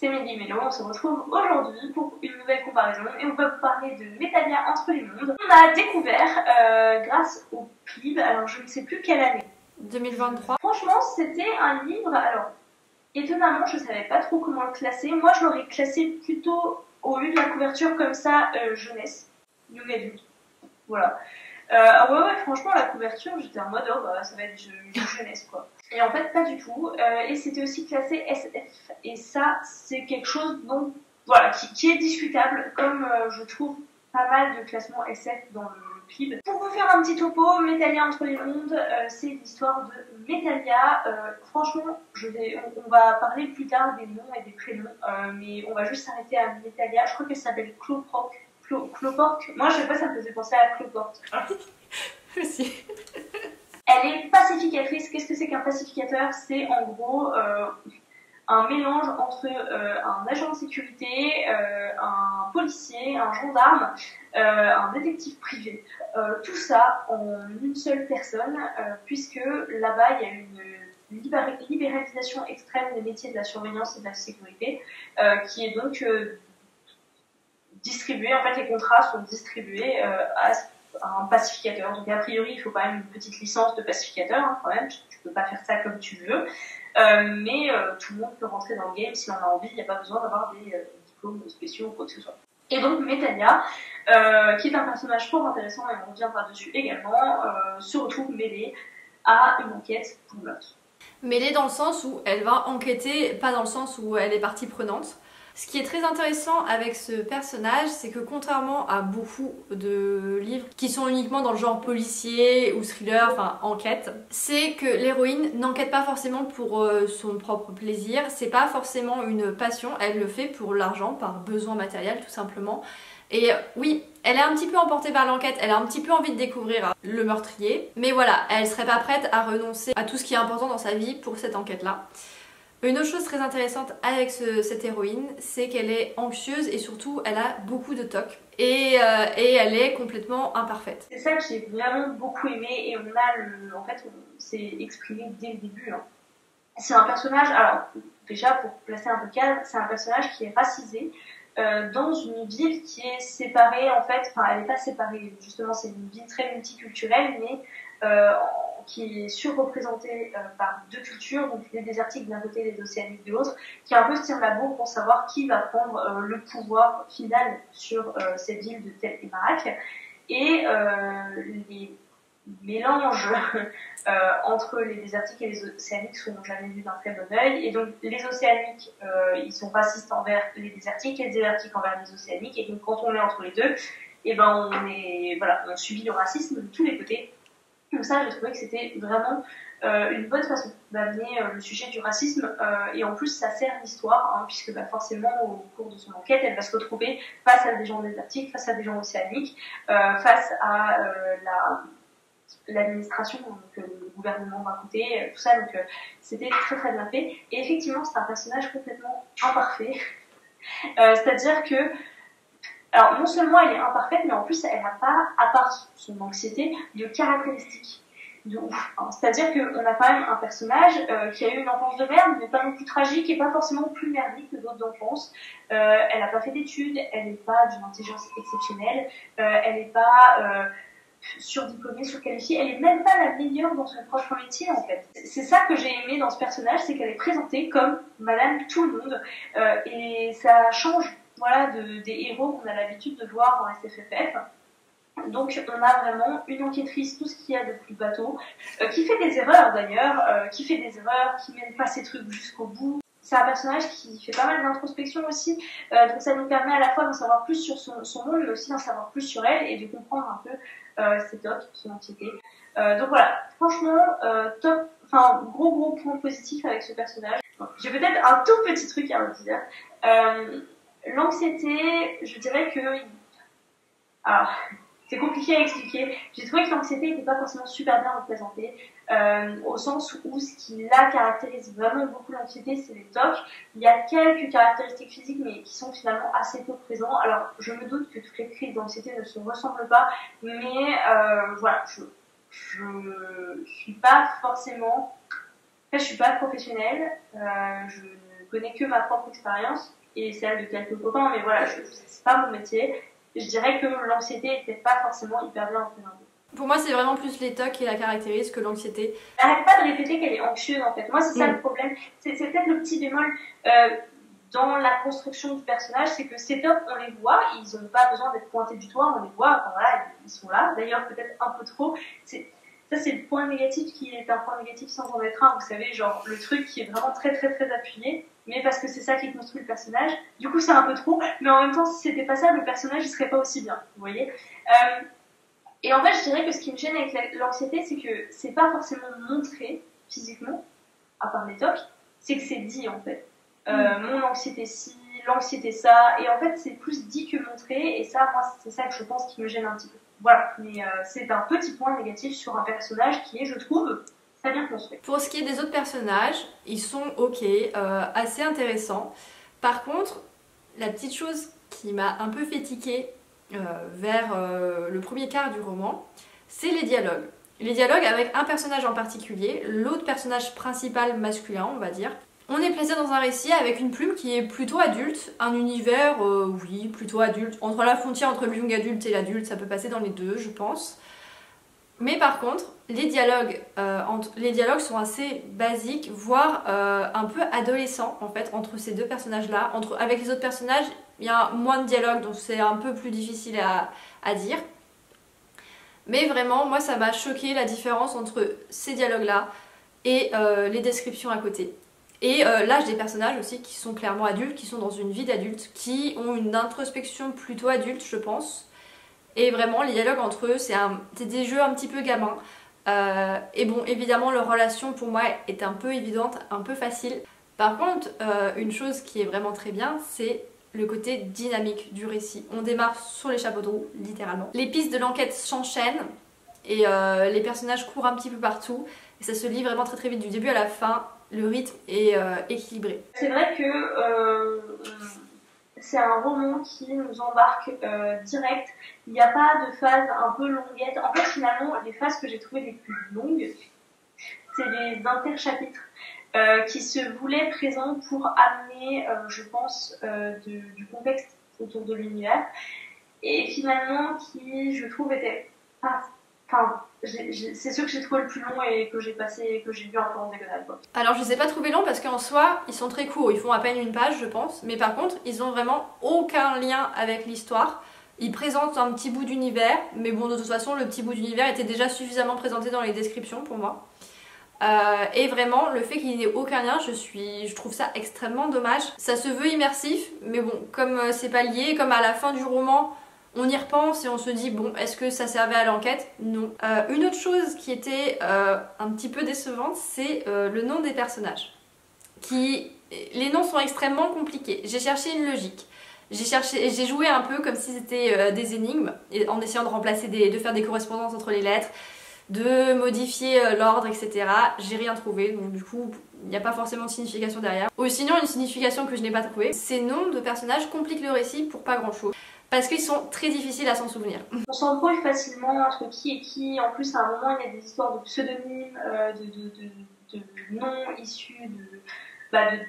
c'est Mélie Mélo, on se retrouve aujourd'hui pour une nouvelle comparaison et on va vous parler de Métalia Entre les mondes. On a découvert grâce au PLIB, alors je ne sais plus quelle année. 2023. Franchement, c'était un livre, alors étonnamment je ne savais pas trop comment le classer. Moi je l'aurais classé plutôt au lieu de la couverture comme ça, jeunesse, young adulte. Voilà. Ouais, franchement, la couverture, j'étais en mode, oh, bah, ça va être jeunesse, quoi. Et en fait, pas du tout. Et c'était aussi classé SF. Et ça, c'est quelque chose dont, voilà, qui est discutable, comme je trouve pas mal de classements SF dans le PLIB. Pour vous faire un petit topo, Métalia Entre les mondes, c'est l'histoire de Métalia. Franchement, on va parler plus tard des noms et des prénoms, mais on va juste s'arrêter à Métalia. Je crois qu'elle s'appelle Cloporte. Moi je sais pas, ça me faisait penser à Cloporte. Aussi. Elle est pacificatrice. Qu'est-ce que c'est qu'un pacificateur? C'est en gros un mélange entre un agent de sécurité, un policier, un gendarme, un détective privé. Tout ça en une seule personne, puisque là-bas il y a une libéralisation extrême des métiers de la surveillance et de la sécurité, qui est donc distribués, en fait les contrats sont distribués à un pacificateur. Donc a priori il faut quand même une petite licence de pacificateur, hein, quand même, tu peux pas faire ça comme tu veux, mais tout le monde peut rentrer dans le game si on a envie, il n'y a pas besoin d'avoir des diplômes spéciaux ou quoi que ce soit. Et donc Métalia, qui est un personnage fort intéressant et on reviendra dessus également, se retrouve mêlée à une enquête pour meurtre. Mêlée dans le sens où elle va enquêter, pas dans le sens où elle est partie prenante. Ce qui est très intéressant avec ce personnage, c'est que contrairement à beaucoup de livres qui sont uniquement dans le genre policier ou thriller, enfin enquête, c'est que l'héroïne n'enquête pas forcément pour son propre plaisir, c'est pas forcément une passion, elle le fait pour l'argent, par besoin matériel tout simplement. Et oui, elle est un petit peu emportée par l'enquête, elle a un petit peu envie de découvrir le meurtrier, mais voilà, elle serait pas prête à renoncer à tout ce qui est important dans sa vie pour cette enquête-là. Une autre chose très intéressante avec cette héroïne, c'est qu'elle est anxieuse et surtout elle a beaucoup de tocs et elle est complètement imparfaite. C'est ça que j'ai vraiment beaucoup aimé et en fait, c'est exprimé dès le début. Hein. C'est un personnage, alors déjà pour placer un peu le cadre, c'est un personnage qui est racisé dans une ville qui est séparée en fait, enfin elle n'est pas séparée, justement c'est une ville très multiculturelle mais qui est surreprésentée par deux cultures, donc les désertiques d'un côté et les océaniques de l'autre, qui un peu se tire la bourre pour savoir qui va prendre le pouvoir final sur cette ville de Tel et Barak. Et les mélanges entre les désertiques et les océaniques sont jamais vus d'un très bon œil. Et donc les océaniques, ils sont racistes envers les désertiques, et les désertiques envers les océaniques. Et donc quand on est entre les deux, et ben on subit le racisme de tous les côtés. Donc ça, j'ai trouvé que c'était vraiment une bonne façon d'amener le sujet du racisme et en plus ça sert l'histoire hein, puisque bah, forcément au cours de son enquête elle va se retrouver face à des gens désertiques, face à des gens océaniques, face à l'administration, donc le gouvernement d'un côté, tout ça, donc c'était très très bien fait et effectivement c'est un personnage complètement imparfait, c'est-à-dire que alors, non seulement elle est imparfaite, mais en plus, elle n'a pas, à part son anxiété, de caractéristiques de ouf. Hein. C'est-à-dire qu'on a quand même un personnage qui a eu une enfance de merde, mais pas non plus tragique et pas forcément plus merdique que d'autres enfances. Elle n'a pas fait d'études, elle n'est pas d'une intelligence exceptionnelle, elle n'est pas surdiplômée, surqualifiée, elle n'est même pas la meilleure dans son propre métier, en fait. C'est ça que j'ai aimé dans ce personnage, c'est qu'elle est présentée comme Madame Tout le Monde, et ça change. Voilà, des héros qu'on a l'habitude de voir en SFFF. Donc on a vraiment une enquêtrice, tout ce qu'il y a de plus bateau, qui fait des erreurs d'ailleurs, qui mène pas ses trucs jusqu'au bout. C'est un personnage qui fait pas mal d'introspection aussi, donc ça nous permet à la fois d'en savoir plus sur son monde, mais aussi d'en savoir plus sur elle et de comprendre un peu ses tocs, son anxiété. Donc voilà, franchement, top, enfin gros point positif avec ce personnage. J'ai peut-être un tout petit truc à vous dire. L'anxiété, je dirais que... Alors, c'est compliqué à expliquer. J'ai trouvé que l'anxiété n'était pas forcément super bien représentée, au sens où ce qui la caractérise vraiment beaucoup l'anxiété, c'est les tocs. Il y a quelques caractéristiques physiques, mais qui sont finalement assez peu présentes. Alors, je me doute que toutes les crises d'anxiété ne se ressemblent pas, mais voilà, je suis pas forcément... En fait, je suis pas professionnelle, je ne connais que ma propre expérience et celle de quelques copains, mais voilà, c'est pas mon métier. Je dirais que l'anxiété est peut-être pas forcément hyper bien représentée. Pour moi, c'est vraiment plus les TOC qui la caractérisent que l'anxiété. Arrête pas de répéter qu'elle est anxieuse en fait. Moi, c'est ça le problème. C'est peut-être le petit bémol dans la construction du personnage, c'est que ces TOC, on les voit, ils n'ont pas besoin d'être pointés du doigt, on les voit, enfin voilà, ils sont là. D'ailleurs, peut-être un peu trop. Ça, c'est le point négatif qui est un point négatif sans en être un. Vous savez, genre le truc qui est vraiment très très très appuyé, mais parce que c'est ça qui construit le personnage. Du coup, c'est un peu trop, mais en même temps, si c'était pas ça, le personnage il serait pas aussi bien. Vous voyez. Et en fait, je dirais que ce qui me gêne avec l'anxiété, c'est que c'est pas forcément montré physiquement, à part les tocs, c'est que c'est dit en fait. Mon anxiété ci, l'anxiété ça, et en fait, c'est plus dit que montré, et ça, moi, c'est ça que je pense qui me gêne un petit peu. Voilà, mais c'est un petit point négatif sur un personnage qui est, je trouve, très bien construit. Pour ce qui est des autres personnages, ils sont ok, assez intéressants. Par contre, la petite chose qui m'a un peu fait tiquer vers le premier quart du roman, c'est les dialogues. Les dialogues avec un personnage en particulier, l'autre personnage principal masculin, on va dire. On est placé dans un récit avec une plume qui est plutôt adulte, un univers, oui, plutôt adulte. Entre la frontière entre le young adulte et l'adulte, ça peut passer dans les deux, je pense. Mais par contre, les dialogues sont assez basiques, voire un peu adolescents en fait, entre ces deux personnages-là. Avec les autres personnages, il y a moins de dialogue, donc c'est un peu plus difficile à dire. Mais vraiment, moi ça m'a choqué la différence entre ces dialogues-là et les descriptions à côté. Et l'âge des personnages aussi qui sont clairement adultes, qui sont dans une vie d'adulte, qui ont une introspection plutôt adulte je pense. Et vraiment les dialogues entre eux c'est des jeux un petit peu gamins. Et bon évidemment leur relation pour moi est un peu évidente, un peu facile. Par contre une chose qui est vraiment très bien c'est le côté dynamique du récit. On démarre sur les chapeaux de roue littéralement. Les pistes de l'enquête s'enchaînent et les personnages courent un petit peu partout. Et ça se lit vraiment très très vite du début à la fin. Le rythme est équilibré. C'est vrai que c'est un roman qui nous embarque direct. Il n'y a pas de phase un peu longuette. En fait, finalement, les phases que j'ai trouvées les plus longues, c'est les interchapitres qui se voulaient présents pour amener, je pense, du contexte autour de l'univers. Et finalement, qui, je trouve, était pas... Enfin, c'est sûr que j'ai trouvé le plus long et que j'ai vu un peu en diagonale. Alors je les ai pas trouvés longs parce qu'en soi ils sont très courts, ils font à peine une page je pense, mais par contre ils ont vraiment aucun lien avec l'histoire. Ils présentent un petit bout d'univers, mais bon de toute façon le petit bout d'univers était déjà suffisamment présenté dans les descriptions pour moi. Et vraiment le fait qu'il n'y ait aucun lien, je trouve ça extrêmement dommage. Ça se veut immersif, mais bon comme c'est pas lié, comme à la fin du roman on y repense et on se dit bon est-ce que ça servait à l'enquête? Non. Une autre chose qui était un petit peu décevante c'est le nom des personnages. Les noms sont extrêmement compliqués. J'ai cherché une logique. J'ai joué un peu comme si c'était des énigmes en essayant de remplacer de faire des correspondances entre les lettres, de modifier l'ordre etc. J'ai rien trouvé donc du coup il n'y a pas forcément de signification derrière. Ou sinon une signification que je n'ai pas trouvée. Ces noms de personnages compliquent le récit pour pas grand chose. Parce qu'ils sont très difficiles à s'en souvenir. On s'embrouille facilement entre qui et qui. En plus, à un moment, il y a des histoires de pseudonymes, de noms issus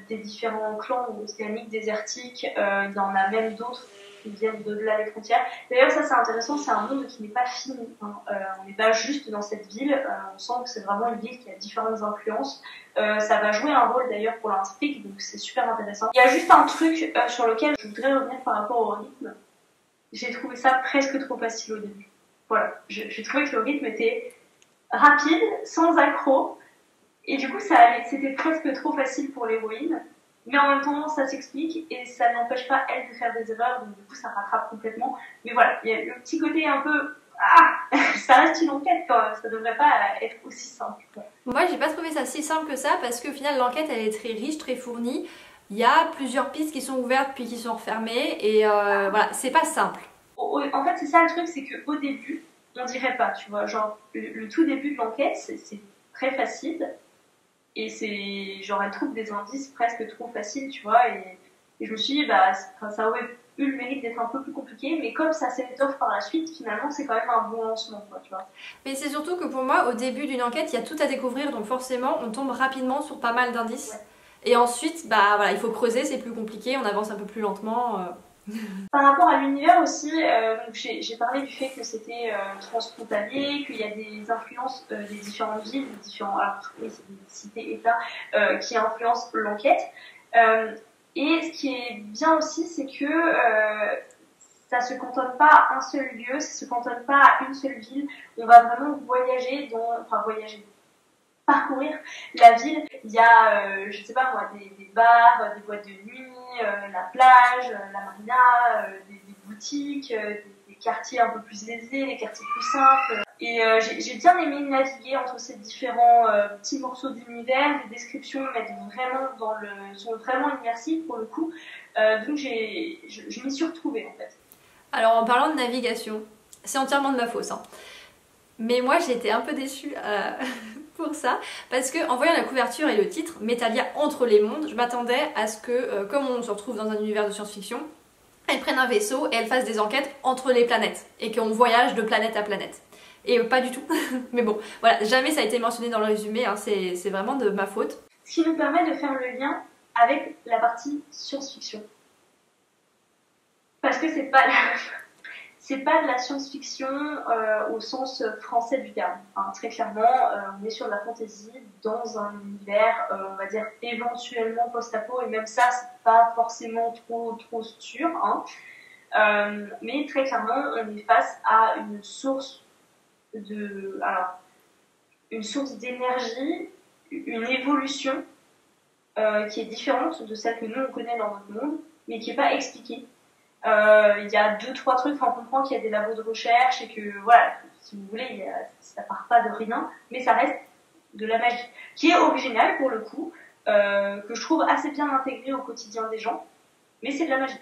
des différents clans océaniques, désertiques. Il y en a même d'autres qui viennent d'au-delà des frontières. D'ailleurs, ça c'est intéressant, c'est un monde qui n'est pas fini. Hein. On n'est pas juste dans cette ville. On sent que c'est vraiment une ville qui a différentes influences. Ça va jouer un rôle d'ailleurs pour l'intrigue, donc c'est super intéressant. Il y a juste un truc sur lequel je voudrais revenir par rapport au rythme. J'ai trouvé ça presque trop facile au début. Voilà, j'ai trouvé que le rythme était rapide, sans accroc, et du coup c'était presque trop facile pour l'héroïne, mais en même temps ça s'explique et ça n'empêche pas elle de faire des erreurs, donc du coup ça rattrape complètement. Mais voilà, il y a le petit côté un peu ça reste une enquête quand même, ça devrait pas être aussi simple. Moi j'ai pas trouvé ça si simple que ça parce qu'au final l'enquête elle est très riche, très fournie. Il y a plusieurs pistes qui sont ouvertes puis qui sont refermées et voilà, c'est pas simple. En fait, c'est ça le truc, c'est qu'au début, on dirait pas, tu vois, genre le tout début de l'enquête, c'est très facile et c'est genre elle trouve des indices presque trop faciles, tu vois, et je me suis dit, ça aurait eu le mérite d'être un peu plus compliqué, mais comme ça s'étoffe par la suite, finalement, c'est quand même un bon lancement, quoi, tu vois. Mais c'est surtout que pour moi, au début d'une enquête, il y a tout à découvrir, donc forcément, on tombe rapidement sur pas mal d'indices. Ouais. Et ensuite, bah voilà, il faut creuser, c'est plus compliqué, on avance un peu plus lentement. Par rapport à l'univers aussi, donc j'ai parlé du fait que c'était transfrontalier, qu'il y a des influences des différentes villes, des différents, alors oui, c'est des cités-États qui influencent l'enquête. Et ce qui est bien aussi, c'est que ça se cantonne pas à un seul lieu, ça se cantonne pas à une seule ville. On va vraiment voyager parcourir la ville. Il y a, je sais pas moi, des bars, des boîtes de nuit, la plage, la marina, des boutiques, des quartiers un peu plus aisés, des quartiers plus simples. Et j'ai bien aimé naviguer entre ces différents petits morceaux d'univers. Les descriptions mettent vraiment sont vraiment immersives pour le coup. Donc je m'y suis retrouvée en fait. Alors en parlant de navigation, c'est entièrement de ma faute, hein. Mais moi j'ai été un peu déçue pour ça, parce que en voyant la couverture et le titre, Metalia entre les mondes, je m'attendais à ce que, comme on se retrouve dans un univers de science-fiction, elles prennent un vaisseau et elles fassent des enquêtes entre les planètes, et qu'on voyage de planète à planète. Et pas du tout. Mais bon, voilà, jamais ça a été mentionné dans le résumé, hein, c'est vraiment de ma faute. Ce qui nous permet de faire le lien avec la partie science-fiction. Parce que c'est pas de la science-fiction au sens français du terme. Hein. Très clairement, on est sur de la fantasy dans un univers, on va dire éventuellement post-apo, et même ça, c'est pas forcément trop sûr. Hein. Mais très clairement, on est face à une source d'énergie, une évolution qui est différente de celle que nous on connaît dans notre monde, mais qui n'est pas expliquée. Il y a 2-3 trucs, on comprend qu'il y a des labos de recherche et que voilà, si vous voulez, ça part pas de rien, mais ça reste de la magie, qui est originale pour le coup, que je trouve assez bien intégrée au quotidien des gens, mais c'est de la magie.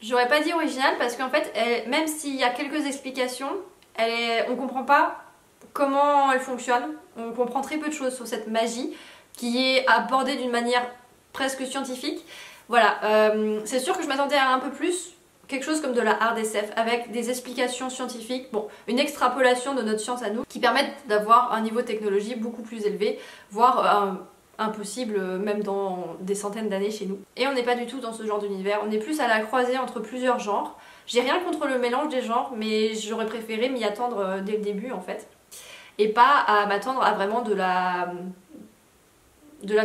J'aurais pas dit originale parce qu'en fait, même s'il y a quelques explications, on comprend pas comment elle fonctionne, on comprend très peu de choses sur cette magie qui est abordée d'une manière presque scientifique. Voilà, c'est sûr que je m'attendais à un peu plus, quelque chose comme de la hard SF avec des explications scientifiques, bon, une extrapolation de notre science à nous qui permettent d'avoir un niveau de technologie beaucoup plus élevé, voire impossible même dans des centaines d'années chez nous. Et on n'est pas du tout dans ce genre d'univers, on est plus à la croisée entre plusieurs genres. J'ai rien contre le mélange des genres, mais j'aurais préféré m'y attendre dès le début en fait, et pas à m'attendre à vraiment de la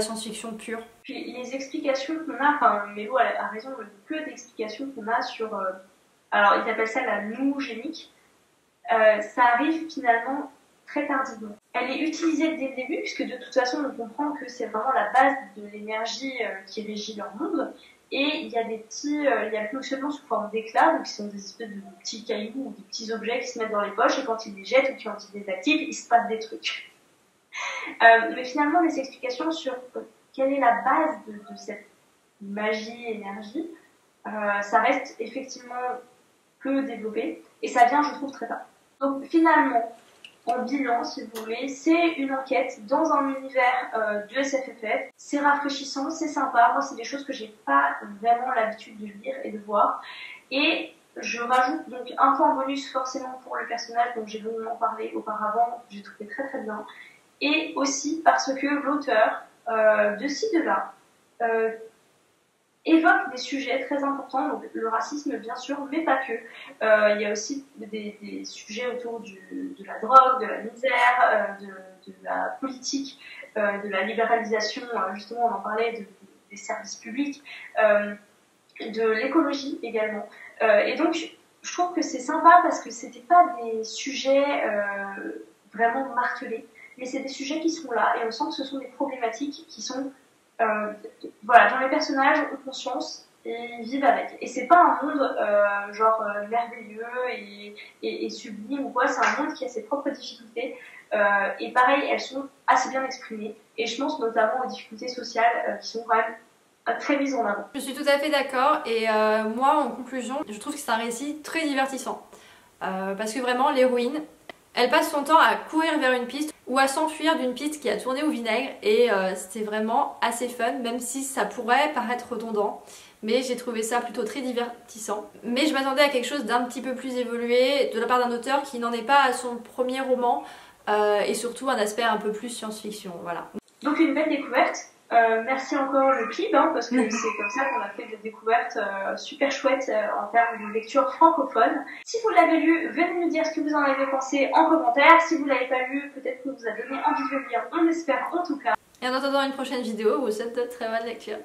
science-fiction pure. Puis les explications qu'on a, enfin Mélo a raison, le peu d'explications qu'on a sur, alors ils appellent ça la nougénique, ça arrive finalement très tardivement. Elle est utilisée dès le début, puisque de toute façon on comprend que c'est vraiment la base de l'énergie qui régit leur monde, et il y a il y a le fonctionnement sous forme d'éclats, donc qui sont des espèces de petits cailloux ou des petits objets qui se mettent dans les poches, et quand ils les jettent ou quand ils les activent, il se passe des trucs. Mais finalement, les explications sur quelle est la base de cette magie, énergie, ça reste effectivement peu développé et ça vient, je trouve, très tard. Donc finalement, en bilan, si vous voulez, c'est une enquête dans un univers de SFFF. C'est rafraîchissant, c'est sympa. Moi, c'est des choses que j'ai pas vraiment l'habitude de lire et de voir. Et je rajoute donc un point bonus forcément pour le personnage dont j'ai longuement parlé auparavant, que j'ai trouvé très très bien. Et aussi parce que l'auteur, de ci, de là, évoque des sujets très importants, donc le racisme bien sûr, mais pas que. Il y a aussi des sujets autour de la drogue, de la misère, de la politique, de la libéralisation, justement on en parlait, des services publics, de l'écologie également. Et donc je trouve que c'est sympa parce que c'était pas des sujets vraiment martelés, mais c'est des sujets qui sont là et on sent que ce sont des problématiques qui sont voilà, dont les personnages ont conscience et ils vivent avec. Et c'est pas un monde merveilleux et sublime ou quoi, c'est un monde qui a ses propres difficultés et pareil, elles sont assez bien exprimées et je pense notamment aux difficultés sociales qui sont quand même très mises en avant. Je suis tout à fait d'accord et moi en conclusion, je trouve que c'est un récit très divertissant parce que vraiment l'héroïne, elle passe son temps à courir vers une piste ou à s'enfuir d'une piste qui a tourné au vinaigre et c'était vraiment assez fun, même si ça pourrait paraître redondant, mais j'ai trouvé ça plutôt très divertissant. Mais je m'attendais à quelque chose d'un petit peu plus évolué de la part d'un auteur qui n'en est pas à son premier roman et surtout un aspect un peu plus science-fiction, voilà. Donc une belle découverte Merci encore le PIB, hein, parce que c'est comme ça qu'on a fait des découvertes super chouettes en termes de lecture francophone. Si vous l'avez lu, venez nous dire ce que vous en avez pensé en commentaire. Si vous l'avez pas lu, peut-être que vous a donné envie de le lire, on espère en tout cas. Et en attendant une prochaine vidéo, vous souhaite de très bonne lecture.